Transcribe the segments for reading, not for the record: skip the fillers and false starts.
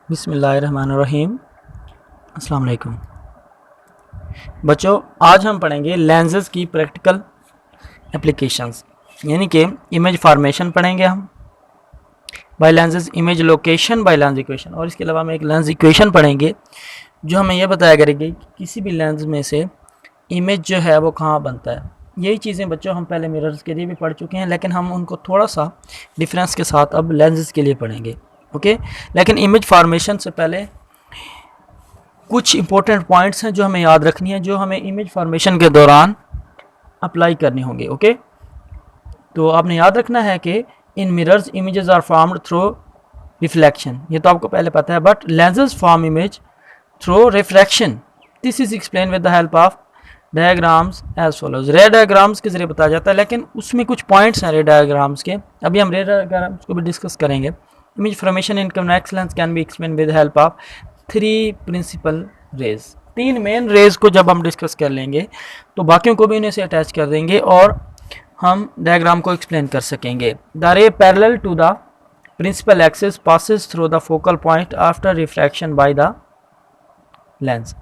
बिस्मिल्लाहिर्रहमानिर्रहीम। अस्सलाम वालेकुम बच्चों, आज हम पढ़ेंगे लेंसेज की प्रैक्टिकल एप्लीकेशंस, यानी कि इमेज फॉर्मेशन पढ़ेंगे हम by lenses, image location by lens equation, और इसके अलावा हम एक लेंस इक्वेशन पढ़ेंगे जो हमें यह बताया करेगी कि किसी भी लेंस में से इमेज जो है वो कहाँ बनता है। यही चीज़ें बच्चों हम पहले मिरर्स के लिए भी पढ़ चुके हैं, लेकिन हम उनको थोड़ा सा डिफरेंस के साथ अब लेंसेज के लिए पढ़ेंगे। ओके, लेकिन इमेज फॉर्मेशन से पहले कुछ इंपॉर्टेंट पॉइंट्स हैं जो हमें याद रखनी है, जो हमें इमेज फॉर्मेशन के दौरान अप्लाई करने होंगे। ओके, तो आपने याद रखना है कि इन mirrors images are formed through reflection, ये तो आपको पहले पता है, but lenses form image through refraction. This is explain with the help of diagrams as follows. Ray diagrams के जरिए बताया जाता है, लेकिन उसमें कुछ पॉइंट्स हैं रे डायग्राम्स के, अभी हम रे डायग्राम्स को भी डिस्कस करेंगे। Image formation in convex lens can be explain with help of three principal rays. तीन मेन रेज को जब हम डिस्कस कर लेंगे तो बाकियों को भी इन्हें से अटैच कर देंगे और हम डायग्राम को एक्सप्लेन कर सकेंगे। The ray parallel to the principal axis passes through the focal point after refraction by the lens.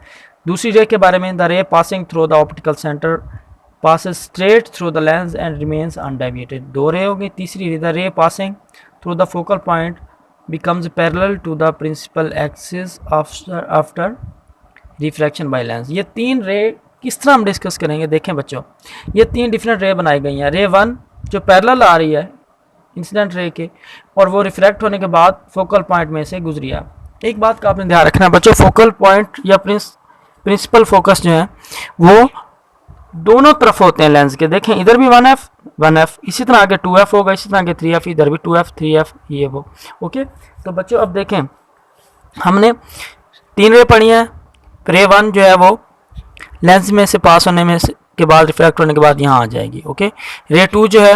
दूसरी रे के बारे में, the ray passing through the optical centre passes straight through the lens and remains undeviated। दो रे होगी। तीसरी रे, the ray passing through the focal point becomes parallel to the principal axis after refraction by lens। ये तीन रे किस तरह हम डिस्कस करेंगे, देखें बच्चों, ये तीन डिफरेंट रे बनाई गई हैं। रे वन जो पैरेलल आ रही है इंसिडेंट रे के, और वो रिफ्रैक्ट होने के बाद फोकल पॉइंट में से गुजरी है। एक बात का आपने ध्यान रखना है बच्चों, फोकल पॉइंट या प्रिंसिपल फोकस जो है वो दोनों तरफ होते हैं लेंस के। देखें इधर भी 1f, इसी तरह आगे 2f होगा, इसी तरह आगे 3f, इधर भी 2f 3f, ये वो। ओके, तो बच्चों अब देखें, हमने तीन रे पढ़ी है। रे वन जो है वो लेंस में से पास होने में के बाद, रिफ्रैक्ट होने के बाद यहाँ आ जाएगी। ओके, रे टू जो है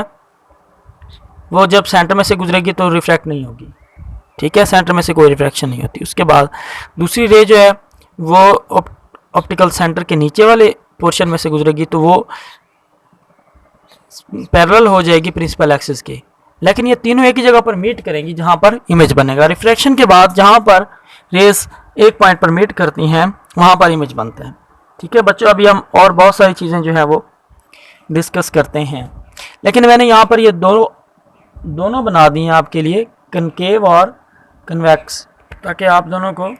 वो जब सेंटर में से गुजरेगी तो रिफ्रैक्ट नहीं होगी। ठीक है, सेंटर में से कोई रिफ्रैक्शन नहीं होती। उसके बाद दूसरी रे जो है वो ऑप्टिकल सेंटर के नीचे वाले पोर्शन में से गुजरेगी तो वो पैरेलल हो जाएगी प्रिंसिपल एक्सिस के, लेकिन ये तीनों एक ही जगह पर मीट करेंगी जहां पर इमेज बनेगा। रिफ्रैक्शन के बाद जहां पर रेस एक पॉइंट पर मीट करती हैं वहां पर इमेज बनता है। ठीक है बच्चों, अभी हम और बहुत सारी चीज़ें जो है वो डिस्कस करते हैं, लेकिन मैंने यहाँ पर ये दोनों बना दी हैं आपके लिए, कनकेव और कन्वेक्स, ताकि आप दोनों को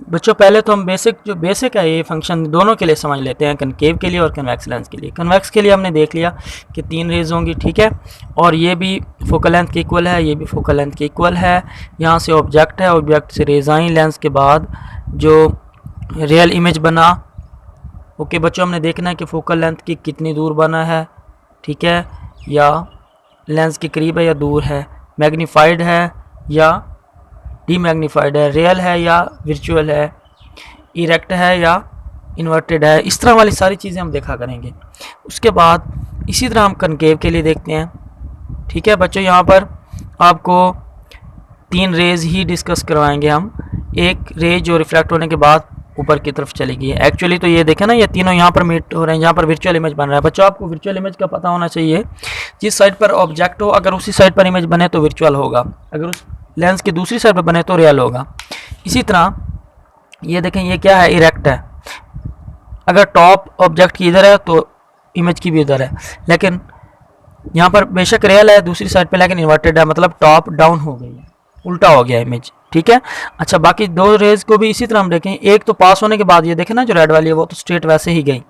बच्चों, पहले तो हम बेसिक है ये फंक्शन दोनों के लिए समझ लेते हैं, कनकेव के लिए और कन्वेक्स लेंस के लिए। कन्वेक्स के लिए हमने देख लिया कि तीन रेज होंगी। ठीक है, और ये भी फोकल लेंथ के इक्वल है, ये भी फोकल लेंथ के इक्वल है। यहाँ से ऑब्जेक्ट है, ऑब्जेक्ट से रेज आई, लेंस के बाद जो रियल इमेज बना। ओके बच्चों, हमने देखना है कि फोकल लेंथ की कितनी दूर बना है। ठीक है, या लेंस के करीब है या दूर है, मैग्नीफाइड है या डीमैग्नीफाइड है, रियल है या वर्चुअल है, इरेक्ट है या इन्वर्टेड है। इस तरह वाली सारी चीज़ें हम देखा करेंगे। उसके बाद इसी तरह हम कनकेव के लिए देखते हैं। ठीक है बच्चों, यहाँ पर आपको तीन रेज ही डिस्कस करवाएंगे हम। एक रेज जो रिफ्रैक्ट होने के बाद ऊपर की तरफ चलेगी। एक्चुअली तो ये देखें ना, ये तीनों यहाँ पर मीट हो रहे हैं, यहाँ पर वर्चुअल इमेज बन रहा है। बच्चों आपको वर्चुअल इमेज का पता होना चाहिए, जिस साइड पर ऑब्जेक्ट हो अगर उसी साइड पर इमेज बने तो वर्चुअल होगा, अगर उस लेंस की दूसरी साइड पर बने तो रियल होगा। इसी तरह ये देखें, ये क्या है, इरेक्ट है। अगर टॉप ऑब्जेक्ट की इधर है तो इमेज की भी इधर है, लेकिन यहाँ पर बेशक रियल है दूसरी साइड पे, लेकिन इन्वर्टेड है, मतलब टॉप डाउन हो गई है, उल्टा हो गया इमेज। ठीक है, अच्छा बाकी दो रेज को भी इसी तरह हम देखें। एक तो पास होने के बाद ये देखें ना, जो रेड वाली है वो तो स्ट्रेट वैसे ही गई,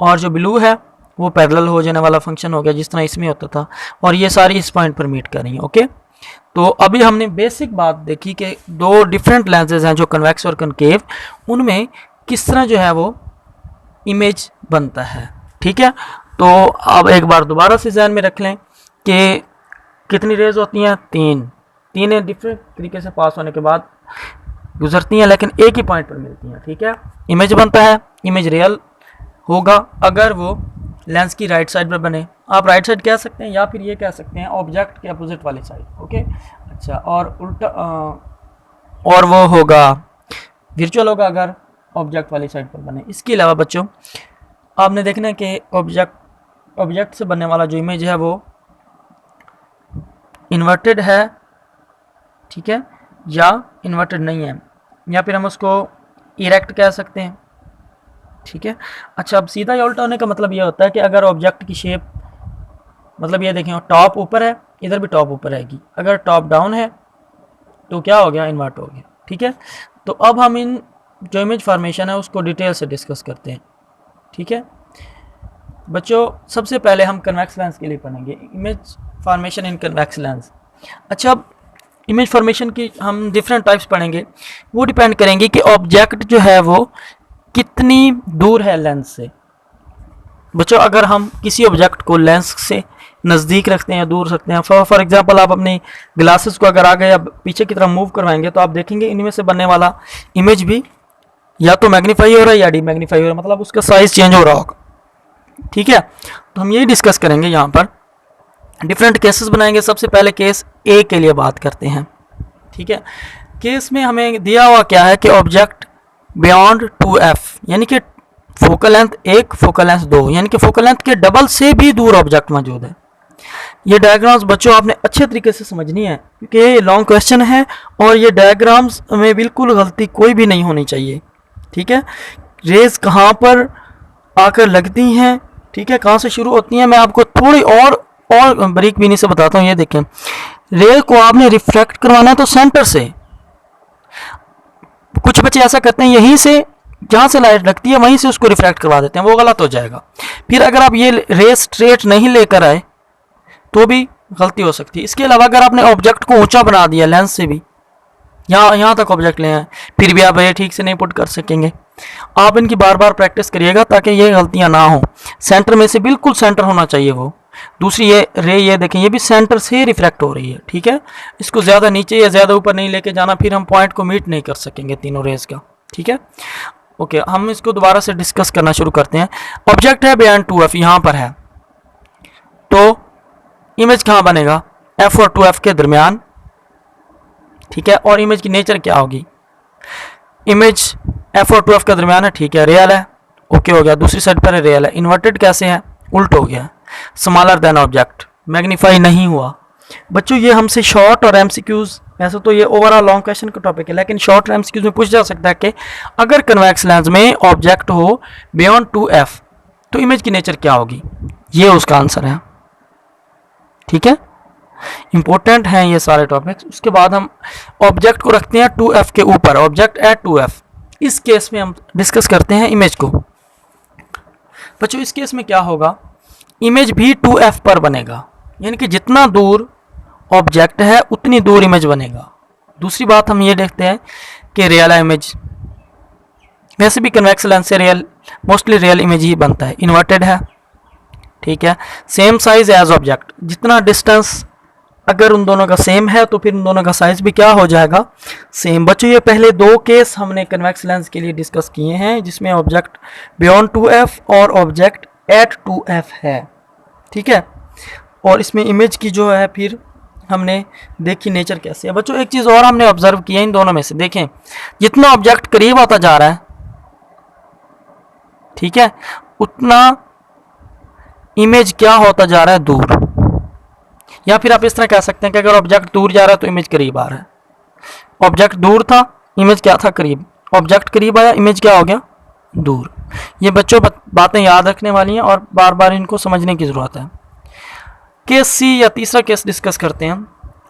और जो ब्लू है वो पैरेलल हो जाने वाला फंक्शन हो गया, जिस तरह इसमें होता था, और ये सारी इस पॉइंट पर मीट कर रही है। ओके, तो अभी हमने बेसिक बात देखी कि दो डिफरेंट लेंसेज हैं जो कन्वेक्स और कनकेव, उनमें किस तरह जो है वो इमेज बनता है। ठीक है, तो अब एक बार दोबारा से ध्यान में रख लें कि कितनी रेज होती हैं, तीन डिफरेंट तरीके से पास होने के बाद गुजरती हैं, लेकिन एक ही पॉइंट पर मिलती हैं। ठीक है, इमेज बनता है। इमेज रियल होगा अगर वो लेंस की राइट साइड पर बने, आप राइट साइड कह सकते हैं या फिर ये कह सकते हैं ऑब्जेक्ट के अपोजिट वाली साइड। ओके, अच्छा, और उल्टा और वो होगा वर्चुअल होगा अगर ऑब्जेक्ट वाली साइड पर बने। इसके अलावा बच्चों आपने देखना है कि ऑब्जेक्ट से बनने वाला जो इमेज है वो इन्वर्टेड है। ठीक है, या इन्वर्टेड नहीं है, या फिर हम उसको इरेक्ट कह सकते हैं। ठीक है। अच्छा, अब सीधा या उल्टा होने का मतलब ये होता है कि अगर ऑब्जेक्ट की शेप, मतलब ये देखें टॉप ऊपर है, इधर भी टॉप ऊपर रहेगी, अगर टॉप डाउन है तो क्या हो गया, इन्वर्ट हो गया। ठीक है। तो अब हम इन जो इमेज फॉर्मेशन है उसको डिटेल से डिस्कस करते हैं। ठीक है बच्चों, सबसे पहले हम कन्वेक्स लेंस के लिए पढ़ेंगे image formation in convex lens. अच्छा, अब इमेज फॉर्मेशन की हम डिफरेंट टाइप्स पढ़ेंगे, वो डिपेंड करेंगे कि ऑब्जेक्ट जो है वो कितनी दूर है लेंस से। बच्चों, अगर हम किसी ऑब्जेक्ट को लेंस से नज़दीक रखते हैं या दूर रखते हैं, फॉर एग्जांपल आप अपनी ग्लासेस को अगर आगे या पीछे की तरफ मूव करवाएंगे तो आप देखेंगे इनमें से बनने वाला इमेज भी या तो मैग्नीफाई हो रहा है या डी मैग्नीफाई हो रहा है, मतलब उसका साइज चेंज हो रहा होगा। ठीक है, तो हम यही डिस्कस करेंगे यहाँ पर, डिफरेंट केसेस बनाएंगे। सबसे पहले केस ए के लिए बात करते हैं। ठीक है, केस में हमें दिया हुआ क्या है कि ऑब्जेक्ट बियॉन्ड 2f, यानी कि फोकल लेंथ 1, फोकल लेंथ 2, यानी कि फोकल लेंथ के डबल से भी दूर ऑब्जेक्ट मौजूद है। ये डायग्राम्स बच्चों आपने अच्छे तरीके से समझनी है, क्योंकि ये लॉन्ग क्वेश्चन है और ये डायग्राम्स में बिल्कुल गलती कोई भी नहीं होनी चाहिए। ठीक है, रेज कहाँ पर आकर लगती हैं, ठीक है, कहाँ से शुरू होती हैं, मैं आपको थोड़ी और बारीक बीनी से बताता हूँ। ये देखें, रे को आपने रिफ्रैक्ट करवाना है तो सेंटर से। कुछ बच्चे ऐसा करते हैं यहीं से, जहाँ से लाइट लगती है वहीं से उसको रिफ्रैक्ट करवा देते हैं, वो गलत हो जाएगा। फिर अगर आप ये रे स्ट्रेट नहीं लेकर आए तो भी गलती हो सकती है। इसके अलावा अगर आपने ऑब्जेक्ट को ऊंचा बना दिया लेंस से भी, यहाँ तक ऑब्जेक्ट ले आए, फिर भी आप ये ठीक से नहीं पुट कर सकेंगे। आप इनकी बार बार प्रैक्टिस करिएगा ताकि ये गलतियाँ ना हो। सेंटर में से बिल्कुल सेंटर होना चाहिए वो। दूसरी ये रे, ये देखें, ये भी सेंटर से रिफ्रैक्ट हो रही है। ठीक है, इसको ज़्यादा नीचे या ज़्यादा ऊपर नहीं लेके जाना, फिर हम पॉइंट को मीट नहीं कर सकेंगे तीनों रेज का। ठीक है, ओके, हम इसको दोबारा से डिस्कस करना शुरू करते हैं। ऑब्जेक्ट है बियॉन्ड 2f, यहाँ पर है, तो इमेज कहाँ बनेगा, f और 2f के दरमियान। ठीक है, और इमेज की नेचर क्या होगी, इमेज f और 2f के दरमियान है। ठीक है, रियल है, ओके हो गया। दूसरी साइड पर रियल है, इन्वर्टेड कैसे है, उल्ट हो गया, स्मॉलर देन ऑब्जेक्ट, मैग्नीफाई नहीं हुआ। बच्चों, ये हमसे शॉर्ट और एमसीक्यूज, वैसे तो ये ओवरऑल लॉन्ग क्वेश्चन का टॉपिक है, लेकिन शॉर्ट और एमसीक्यूज में पूछ जा सकता है कि अगर कन्वेक्स लेंस में ऑब्जेक्ट हो बियॉन्ड 2f तो इमेज की नेचर क्या होगी, ये उसका आंसर है। ठीक है, इंपॉर्टेंट हैं ये सारे टॉपिक्स। उसके बाद हम ऑब्जेक्ट को रखते हैं 2f के ऊपर, ऑब्जेक्ट एट 2f। इस केस में हम डिस्कस करते हैं इमेज को। बच्चों, इस केस में क्या होगा, इमेज भी 2f पर बनेगा, यानी कि जितना दूर ऑब्जेक्ट है उतनी दूर इमेज बनेगा। दूसरी बात हम ये देखते हैं कि रियल इमेज, वैसे भी कन्वेक्स लेंस से रियल, मोस्टली रियल इमेज ही बनता है। इन्वर्टेड है, ठीक है, सेम साइज एज ऑब्जेक्ट, जितना डिस्टेंस अगर उन दोनों का सेम है तो फिर उन दोनों का साइज भी क्या हो जाएगा, सेम। बच्चों, ये पहले दो केस हमने कन्वेक्स लेंस के लिए डिस्कस किए हैं, जिसमें ऑब्जेक्ट बियॉन्ड 2f और ऑब्जेक्ट एट 2f है। ठीक है, और इसमें इमेज की जो है फिर हमने देखी नेचर कैसे है। बच्चों, एक चीज़ और हमने ऑब्जर्व की है इन दोनों में से, देखें जितना ऑब्जेक्ट करीब आता जा रहा है, ठीक है, उतना इमेज क्या होता जा रहा है, दूर। या फिर आप इस तरह कह सकते हैं कि अगर ऑब्जेक्ट दूर जा रहा है तो इमेज करीब आ रहा है। ऑब्जेक्ट दूर था, इमेज क्या था, करीब। ऑब्जेक्ट करीब आया, इमेज क्या हो गया, दूर। ये बच्चों बातें याद रखने वाली हैं और बार बार इनको समझने की ज़रूरत है। केस सी या तीसरा केस डिस्कस करते हैं,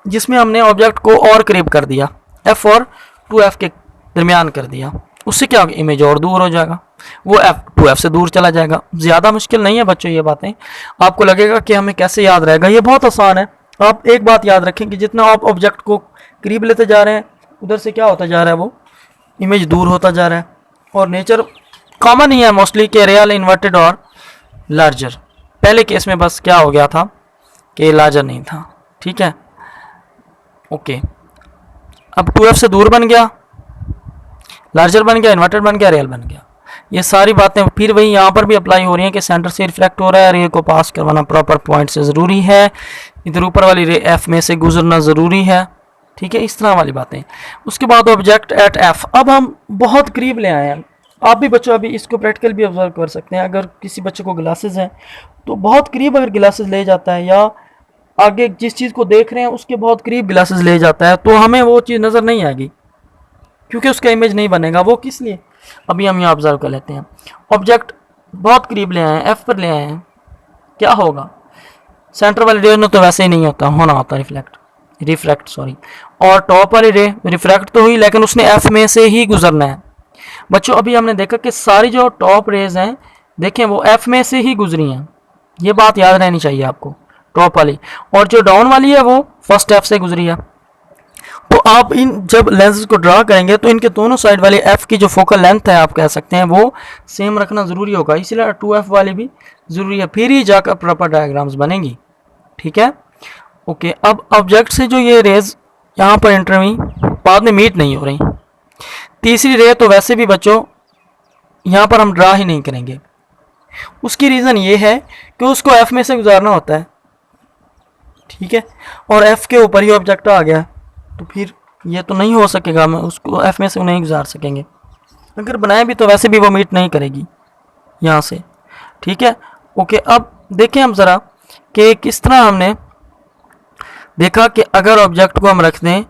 जिसमें हमने ऑब्जेक्ट को और करीब कर दिया, f और 2f के दरमियान कर दिया। उससे क्या होगा, इमेज और दूर हो जाएगा, वो f 2f से दूर चला जाएगा। ज़्यादा मुश्किल नहीं है बच्चों ये बातें। आपको लगेगा कि हमें कैसे याद रहेगा, ये बहुत आसान है। आप एक बात याद रखें कि जितना आप ऑब्जेक्ट को करीब लेते जा रहे हैं उधर से क्या होता जा रहा है, वो इमेज दूर होता जा रहा है। और नेचर कॉमन ही है मोस्टली कि रियल, इन्वर्टेड और लार्जर। पहले केस में बस क्या हो गया था कि लार्जर नहीं था। ठीक है, ओके, अब 2f से दूर बन गया, लार्जर बन गया, इन्वर्टेड बन गया, रियल बन गया। ये सारी बातें फिर वही यहाँ पर भी अप्लाई हो रही हैं कि सेंटर से रिफ्लेक्ट हो रहा है, रे को पास करवाना प्रॉपर पॉइंट से ज़रूरी है, इधर ऊपर वाली रे f में से गुजरना ज़रूरी है। ठीक है, इस तरह वाली बातें। उसके बाद ऑब्जेक्ट एट f, अब हम बहुत करीब ले आए हैं। आप भी बच्चों अभी इसको प्रैक्टिकल भी ऑब्जर्व कर सकते हैं। अगर किसी बच्चे को ग्लासेस हैं तो बहुत करीब अगर ग्लासेस ले जाता है, या आगे जिस चीज़ को देख रहे हैं उसके बहुत करीब ग्लासेस ले जाता है, तो हमें वो चीज़ नज़र नहीं आएगी क्योंकि उसका इमेज नहीं बनेगा। वो किस लिए, अभी हम यहाँ ऑब्जर्व कर लेते हैं। ऑब्जेक्ट बहुत करीब ले आए हैं, एफ पर ले आए हैं, क्या होगा, सेंटर वाली रे तो वैसे ही नहीं होता, होना होता रिफ्रैक्ट सॉरी, और टॉप वाली रे रिफ्रैक्ट तो हुई लेकिन उसने एफ में से ही गुजरना है। बच्चों अभी हमने देखा कि सारी जो टॉप रेज हैं देखें वो एफ में से ही गुजरी हैं, ये बात याद रहनी चाहिए आपको, टॉप वाली, और जो डाउन वाली है वो फर्स्ट एफ से गुजरी है। तो आप इन जब लेंसेज को ड्रा करेंगे तो इनके दोनों साइड वाले एफ की जो फोकल लेंथ है आप कह सकते हैं वो सेम रखना ज़रूरी होगा, इसलिए 2f वाली भी ज़रूरी है, फिर ही जाकर प्रॉपर डायग्राम्स बनेंगी। ठीक है, ओके। अब ऑब्जेक्ट से जो ये रेज यहाँ पर एंटर हुई बाद में मीट नहीं हो रही। तीसरी रे तो वैसे भी बच्चों यहाँ पर हम ड्रा ही नहीं करेंगे, उसकी रीज़न ये है कि उसको एफ में से गुजारना होता है। ठीक है, और एफ के ऊपर ही ऑब्जेक्ट आ गया तो फिर ये तो नहीं हो सकेगा, मैं उसको एफ में से नहीं गुजार सकेंगे, अगर बनाए भी तो वैसे भी वो मीट नहीं करेगी यहाँ से। ठीक है, ओके। अब देखें हम ज़रा कि किस तरह हमने देखा कि अगर ऑब्जेक्ट को हम रख दें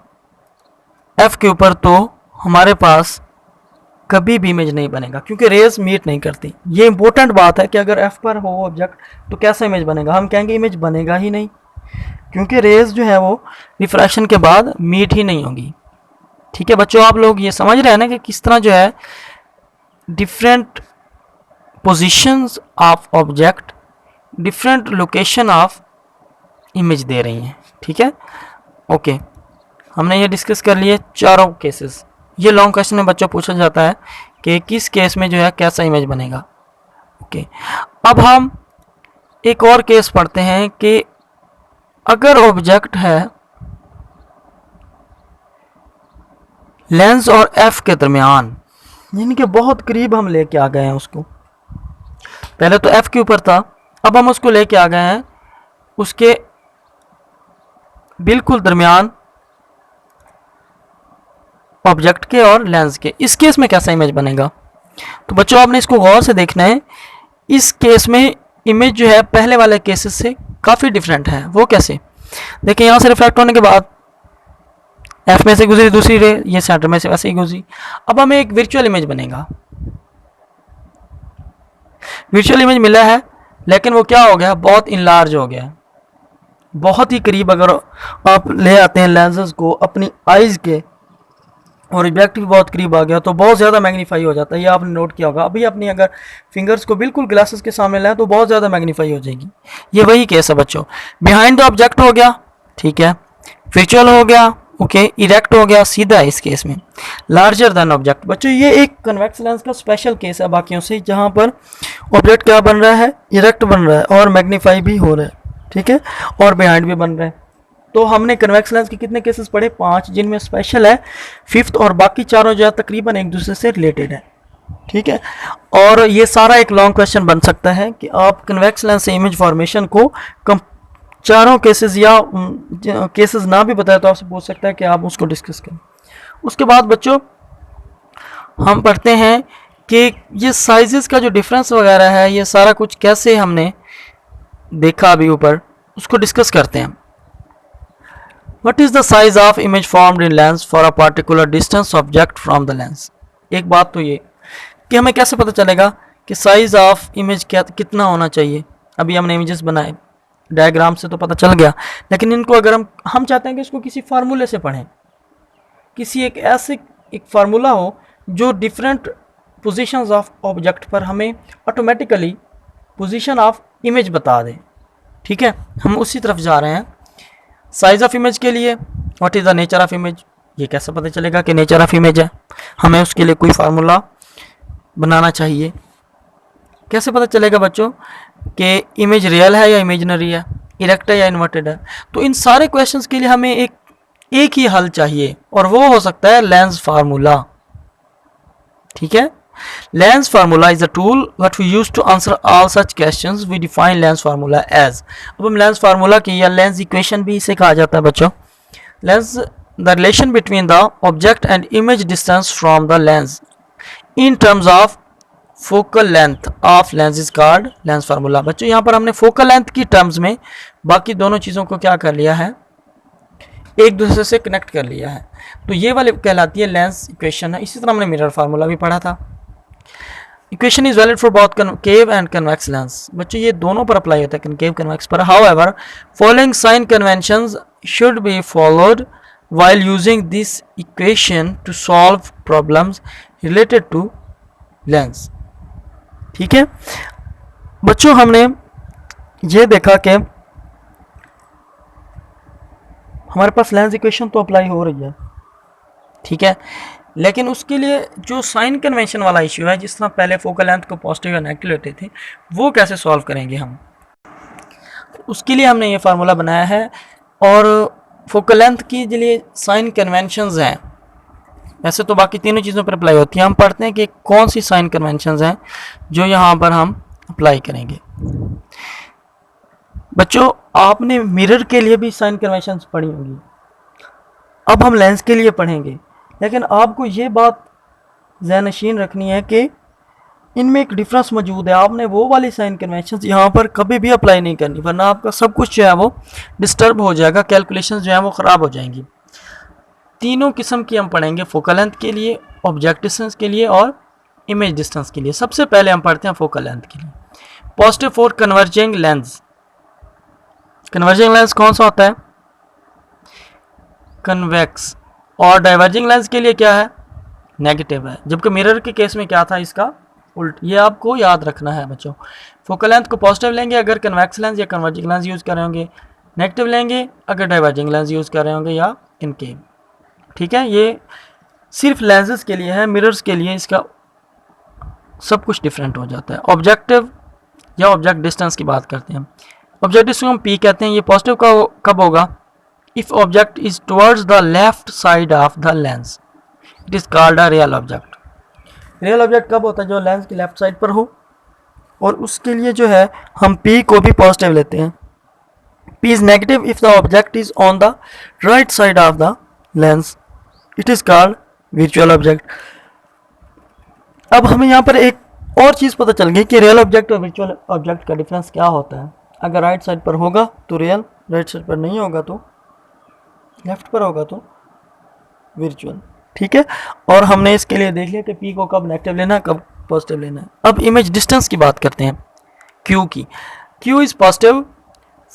एफ के ऊपर तो हमारे पास कभी भी इमेज नहीं बनेगा क्योंकि रेज मीट नहीं करती। ये इंपॉर्टेंट बात है कि अगर एफ पर हो ऑब्जेक्ट तो कैसा इमेज बनेगा, हम कहेंगे इमेज बनेगा ही नहीं क्योंकि रेज जो है वो रिफ्रैक्शन के बाद मीट ही नहीं होगी। ठीक है बच्चों, आप लोग ये समझ रहे हैं ना कि किस तरह जो है different positions of object different location of image दे रही हैं। ठीक है, ओके। हमने ये डिस्कस कर लिए चारों केसेस। ये लॉन्ग क्वेश्चन में बच्चों पूछा जाता है कि किस केस में जो है कैसा इमेज बनेगा। ओके, अब हम एक और केस पढ़ते हैं कि अगर ऑब्जेक्ट है लेंस और एफ के दरमियान, यानी कि बहुत करीब हम लेके आ गए हैं उसको, पहले तो एफ के ऊपर था अब हम उसको लेके आ गए हैं उसके बिल्कुल दरमियान ऑब्जेक्ट के और लेंस के। इस केस में कैसा इमेज बनेगा, तो बच्चों आपने इसको गौर से देखना है। इस केस में इमेज जो है पहले वाले केसेस से काफ़ी डिफरेंट है। वो कैसे, देखिए यहाँ से रिफ्लेक्ट होने के बाद एफ में से गुजरी दूसरी रे, ये सेंटर में से वैसे ही गुजरी। अब हमें एक वर्चुअल इमेज बनेगा, वर्चुअल इमेज मिला है लेकिन वो क्या हो गया, बहुत इनलार्ज हो गया, बहुत ही करीब अगर आप ले आते हैं लेंसेज को अपनी आइज़ के और ऑब्जेक्ट भी बहुत करीब आ गया तो बहुत ज़्यादा मैग्नीफाई हो जाता है। ये आपने नोट किया होगा, अभी अपनी अगर फिंगर्स को बिल्कुल ग्लासेस के सामने लाएं तो बहुत ज़्यादा मैग्नीफाई हो जाएगी। ये वही केस है बच्चों, बिहाइंड द ऑब्जेक्ट हो गया, ठीक है, वर्चुअल हो गया, ओके, इरेक्ट हो गया, सीधा है इस केस में, लार्जर देन ऑब्जेक्ट। बच्चों ये एक कन्वेक्स लेंस का स्पेशल केस है बाकियों से, जहाँ पर ऑब्जेक्ट क्या बन रहा है, इरेक्ट बन रहा है और मैग्नीफाई भी हो रहा है, ठीक है, और बिहाइंड भी बन रहा है। तो हमने कन्वेक्स लेंस के कितने केसेस पढ़े, 5, जिनमें स्पेशल है 5th और बाकी चारों जो है तकरीबन एक दूसरे से रिलेटेड है। ठीक है, और ये सारा एक लॉन्ग क्वेश्चन बन सकता है कि आप कन्वेक्स लेंस से इमेज फॉर्मेशन को चारों केसेस या केसेस ना भी बताए तो आपसे पूछ सकता है कि आप उसको डिस्कस करें। उसके बाद बच्चों हम पढ़ते हैं कि ये साइजेस का जो डिफरेंस वगैरह है, ये सारा कुछ कैसे हमने देखा अभी ऊपर, उसको डिस्कस करते हैं। What is the size of image formed in lens for a particular distance object from the lens? एक बात तो ये कि हमें कैसे पता चलेगा कि साइज ऑफ इमेज क्या कितना होना चाहिए। अभी हमने इमेजेस बनाए, डायग्राम से तो पता चल गया, लेकिन इनको अगर हम चाहते हैं कि इसको किसी फार्मूले से पढ़ें, किसी एक ऐसे एक फार्मूला हो जो डिफरेंट पोजीशंस ऑफ ऑब्जेक्ट पर हमें ऑटोमेटिकली पोजीशन ऑफ इमेज बता दे। ठीक है, हम उसी तरफ जा रहे हैं। साइज ऑफ इमेज के लिए what is the nature of image, ये कैसे पता चलेगा कि नेचर ऑफ इमेज है, हमें उसके लिए कोई फार्मूला बनाना चाहिए। कैसे पता चलेगा बच्चों कि इमेज रियल है या इमेजिनरी है, इरेक्ट है या इन्वर्टेड है। तो इन सारे क्वेश्चंस के लिए हमें एक ही हल चाहिए और वो हो सकता है लेंस फार्मूला। ठीक है, lens formula is a tool what we use to answer all such questions, we define lens formula as. अब हम लेंस फार्मूला की या लेंस इक्वेशन भी इसे कहा जाता है बच्चों। Lens the relation between the object and image distance from the lens in terms of focal length of lens is called lens formula. बच्चों यहाँ पर हमने फोकल लेंथ की टर्म्स में बाकी दोनों चीज़ों को क्या कर लिया है, एक दूसरे से कनेक्ट कर लिया है। तो ये वाली कहलाती है लेंस इक्वेशन है। इसी तरह हमने मिरर फार्मूला भी पढ़ा था। Equation is valid for both concave and convex lens. बच्चों ये दोनों पर अप्लाई होता है, कनकेव कन्वेक्स पर। However following sign conventions should be followed while using this equation to solve problems related to lens। ठीक है बच्चों, हमने ये देखा कि हमारे पास लेंस इक्वेशन तो अप्लाई हो रही है, ठीक है, लेकिन उसके लिए जो साइन कन्वेंशन वाला इश्यू है, जिस तरह पहले फोकल लेंथ को पॉजिटिव या नेगेटिव लेते थे, वो कैसे सॉल्व करेंगे हम, उसके लिए हमने ये फार्मूला बनाया है। और फोकल लेंथ की जो लिए साइन कन्वेंशंस हैं, वैसे तो बाकी तीनों चीज़ों पर अप्लाई होती है, हम पढ़ते हैं कि कौन सी साइन कन्वेंशंस हैं जो यहाँ पर हम अप्लाई करेंगे। बच्चों आपने मिरर के लिए भी साइन कन्वेंशंस पढ़ी होंगी, अब हम लेंस के लिए पढ़ेंगे, लेकिन आपको ये बात ज़हनशीन रखनी है कि इनमें एक डिफरेंस मौजूद है। आपने वो वाली साइन कन्वेंशंस यहाँ पर कभी भी अप्लाई नहीं करनी, वरना आपका सब कुछ जो है वो डिस्टर्ब हो जाएगा, कैलकुलेशंस जो है वो ख़राब हो जाएंगी। तीनों किस्म की हम पढ़ेंगे, फोकल लेंथ के लिए, ऑब्जेक्ट डिस्टेंस के लिए और इमेज डिस्टेंस के लिए। सबसे पहले हम पढ़ते हैं फोकल लेंथ के लिए। Positive for converging lens. Converging lens कौन सा होता है, कन्वेक्स। और डाइवर्जिंग लेंस के लिए क्या है, नेगेटिव है। जबकि मिरर के केस में क्या था, इसका उल्ट। ये आपको याद रखना है बच्चों। फोकल लेंथ को पॉजिटिव लेंगे अगर कन्वेक्स लेंस या कन्वर्जिंग लेंस यूज़ कर रहे होंगे, नेगेटिव लेंगे अगर डाइवर्जिंग लेंस यूज़ कर रहे होंगे या कनकेव। ठीक है, ये सिर्फ लेंसेज के लिए है, मिरर्स के लिए इसका सब कुछ डिफरेंट हो जाता है। ऑब्जेक्टिव या ऑब्जेक्ट डिस्टेंस की बात करते हैं। ऑब्जेक्ट डिस्टेंस हम पी कहते हैं। ये पॉजिटिव का कब होगा, if object is towards the left side of the lens, it is called a real object. Real object कब होता है, जो लेंस की लेफ्ट साइड पर हो, और उसके लिए जो है हम P को भी पॉजिटिव लेते हैं। P is negative if the object is on the right side of the lens, it is called virtual object. अब हमें यहाँ पर एक और चीज़ पता चल गई कि रियल ऑब्जेक्ट और वर्चुअल ऑब्जेक्ट का डिफरेंस क्या होता है। अगर राइट साइड पर होगा तो रियल, राइट साइड पर नहीं होगा तो, लेफ्ट पर होगा तो वर्चुअल। ठीक है, और हमने इसके लिए देख लिया कि P को कब नेगेटिव लेना है, कब पॉजिटिव लेना है। अब इमेज डिस्टेंस की बात करते हैं, Q की। Q is positive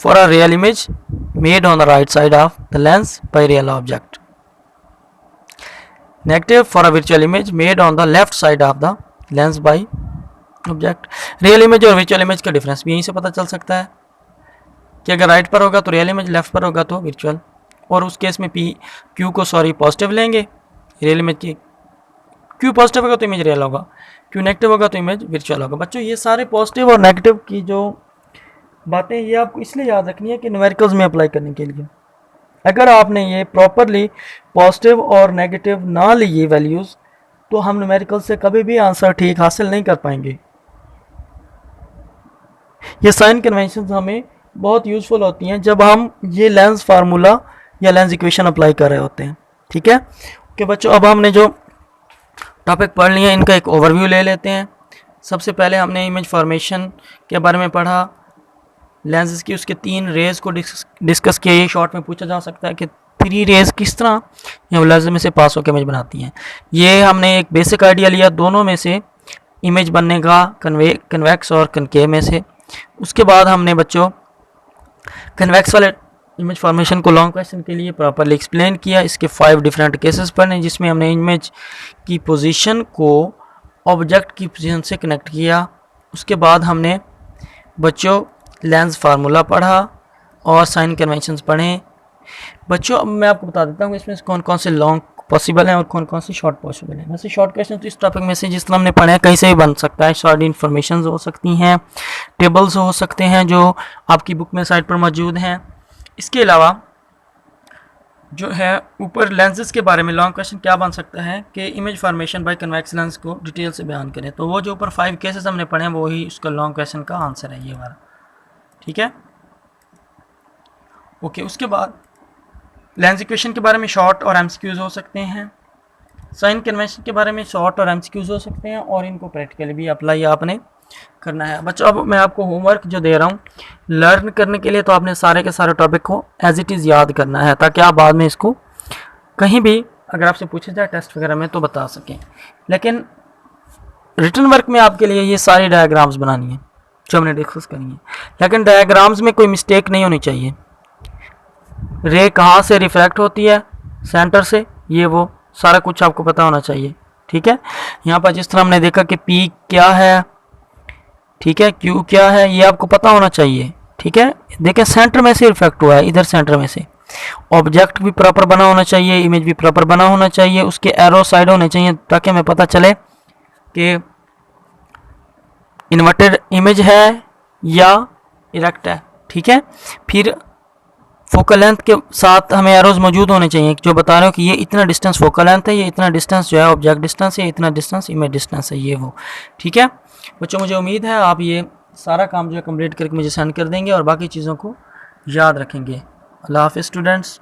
for a real image made on the right side of the lens by real object, negative for a virtual image made on the left side of the lens by object. Real image और virtual image का difference भी यहीं से पता चल सकता है कि अगर राइट पर होगा तो रियल इमेज, लेफ्ट पर होगा तो वर्चुअल। और उस केस में Q को पॉजिटिव लेंगे रियल इमेज की। Q पॉजिटिव होगा तो इमेज रियल होगा, Q नेगेटिव होगा तो इमेज वर्चुअल होगा। बच्चों ये सारे पॉजिटिव और नेगेटिव की जो बातें, ये आपको इसलिए याद रखनी है कि न्यूमेरिकल्स में अप्लाई करने के लिए। अगर आपने ये प्रॉपरली पॉजिटिव और नेगेटिव ना लिए वैल्यूज़, तो हम न्यूमेरिकल से कभी भी आंसर ठीक हासिल नहीं कर पाएंगे। ये साइन कन्वेंशन हमें बहुत यूज़फुल होती हैं जब हम ये लेंस फार्मूला या लेंस इक्वेशन अप्लाई कर रहे होते हैं। ठीक है कि बच्चों, अब हमने जो टॉपिक पढ़ लिए इनका एक ओवरव्यू ले लेते हैं। सबसे पहले हमने इमेज फॉर्मेशन के बारे में पढ़ा, लेंसेज की उसके 3 रेज को डिस्कस किया। ये शॉर्ट में पूछा जा सकता है कि 3 रेज किस तरह लेंस में से पास होकर इमेज बनाती हैं। ये हमने एक बेसिक आइडिया लिया दोनों में से इमेज बनने का, कन्वेक्स और कनकेव में से। उसके बाद हमने बच्चों कन्वेक्स वाले इमेज फॉर्मेशन को लॉन्ग क्वेश्चन के लिए प्रॉपरली एक्सप्लेन किया। इसके 5 डिफरेंट केसेस पढ़े जिसमें हमने इमेज की पोजीशन को ऑब्जेक्ट की पोजीशन से कनेक्ट किया। उसके बाद हमने बच्चों लेंस फार्मूला पढ़ा और साइन कन्वेंशंस पढ़े। बच्चों अब मैं आपको बता देता हूँ इसमें कौन कौन से लॉन्ग पॉसिबल हैं और कौन कौन से शॉर्ट पॉसिबल हैं। वैसे शॉर्ट क्वेश्चन तो इस टॉपिक में से जिस तरह हमने पढ़ा है कहीं से भी बन सकता है। शॉर्ट इन्फॉर्मेशन हो सकती हैं, टेबल्स हो सकते हैं जो आपकी बुक में साइट पर मौजूद हैं। इसके अलावा जो है ऊपर लेंसेज के बारे में लॉन्ग क्वेश्चन क्या बन सकता है कि image formation by convex lens को डिटेल से बयान करें। तो वो जो ऊपर 5 केसेस हमने पढ़े हैं वो ही उसका लॉन्ग क्वेश्चन का आंसर है ये वाला। ठीक है, ओके। उसके बाद लेंस इक्वेशन के बारे में शॉर्ट और एमसीक्यूज हो सकते हैं। साइन कन्वेंशन के बारे में शॉर्ट और एमसीक्यूज हो सकते हैं और इनको प्रैक्टिकली भी अप्लाई आपने करना है बच्चों। अब मैं आपको होमवर्क जो दे रहा हूँ लर्न करने के लिए, तो आपने सारे के सारे टॉपिक को एज इट इज़ याद करना है, ताकि आप बाद में इसको कहीं भी अगर आपसे पूछा जाए टेस्ट वगैरह में तो बता सकें। लेकिन रिटर्न वर्क में आपके लिए ये सारी डायग्राम्स बनानी है जो हमने डिस्कस करनी है, लेकिन डायग्राम्स में कोई मिस्टेक नहीं होनी चाहिए। रे कहाँ से रिफ्रैक्ट होती है, सेंटर से, ये वो सारा कुछ आपको पता होना चाहिए। ठीक है, यहाँ पर जिस तरह हमने देखा कि पी क्या है, ठीक है, क्यू क्या है, ये आपको पता होना चाहिए। ठीक है, देखें सेंटर में से रिफ्लेक्ट हुआ है, इधर सेंटर में से। ऑब्जेक्ट भी प्रॉपर बना होना चाहिए, इमेज भी प्रॉपर बना होना चाहिए, उसके एरो साइड होने चाहिए ताकि हमें पता चले कि इन्वर्टेड इमेज है या इरेक्ट है। ठीक है, फिर फोकल लेंथ के साथ हमें एरोज मौजूद होने चाहिए जो बता रहे हो कि ये इतना डिस्टेंस फोकल लेंथ है, ये इतना डिस्टेंस जो है ऑब्जेक्ट डिस्टेंस है, इतना डिस्टेंस इमेज डिस्टेंस है, ये वो। ठीक है बच्चों, मुझे उम्मीद है आप ये सारा काम जो है कंप्लीट करके मुझे सेंड कर देंगे और बाकी चीज़ों को याद रखेंगे। अल्लाह हाफ़िज़ स्टूडेंट्स।